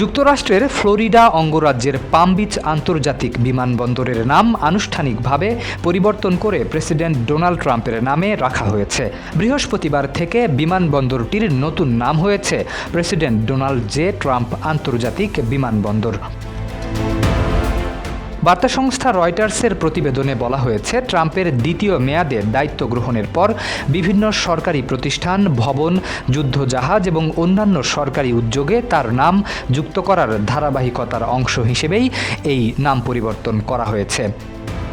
যুক্তরাষ্ট্রের ফ্লোরিডা অঙ্গরাজ্যের পাম বিচ আন্তর্জাতিক বিমানবন্দরের নাম আনুষ্ঠানিকভাবে পরিবর্তন করে প্রেসিডেন্ট ডোনাল্ড ট্রাম্পের নামে রাখা হয়েছে। বৃহস্পতিবার থেকে বিমানবন্দরটির নতুন নাম হয়েছে প্রেসিডেন্ট ডোনাল্ড জে ট্রাম্প আন্তর্জাতিক বিমানবন্দর। বার্তা সংস্থা রয়টার্সের প্রতিবেদনে বলা হয়েছে, ট্রাম্পের দ্বিতীয় মেয়াদে দায়িত্ব গ্রহণের পর বিভিন্ন সরকারি প্রতিষ্ঠান, ভবন, যুদ্ধজাহাজ এবং অন্যান্য সরকারি উদ্যোগে তার নাম যুক্ত করার ধারাবাহিকতার অংশ হিসেবেই এই নাম পরিবর্তন করা হয়েছে।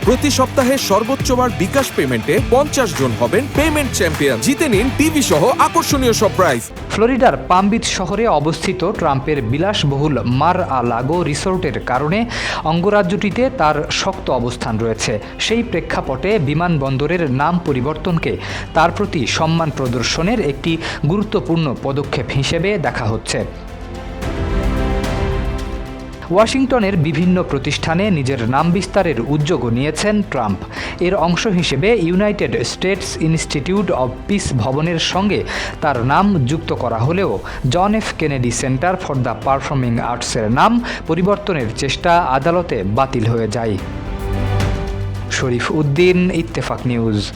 প্রতি সপ্তাহে সর্বোচ্চবার বিকাশ পেমেন্টে 50 জন হবেন পেমেন্ট চ্যাম্পিয়ন। জিতে নিন টিভি সহ আকর্ষণীয় সব প্রাইজ। ফ্লোরিডার পাম বিচ শহরে অবস্থিত ট্রাম্পের বিলাসবহুল মার-আ-লাগো রিসোর্টের কারণে অঙ্গরাজ্যটিতে তার শক্ত অবস্থান রয়েছে। সেই প্রেক্ষাপটে বিমানবন্দরের নাম পরিবর্তনকে তার প্রতি সম্মান প্রদর্শনের একটি গুরুত্বপূর্ণ পদক্ষেপ হিসেবে দেখা হচ্ছে। ওয়াশিংটনের বিভিন্ন প্রতিষ্ঠানে নিজের নাম বিস্তারের উদ্যোগও নিয়েছেন ট্রাম্প। এর অংশ হিসেবে United States Institute of Peace ভবনের সঙ্গে তার নাম যুক্ত করা হলেও John F Kennedy Center for the Performing আর্টসের নাম পরিবর্তনের চেষ্টা আদালতে বাতিল হয়ে যায়। শরীফ উদ্দিন, ইত্তেফাক নিউজ।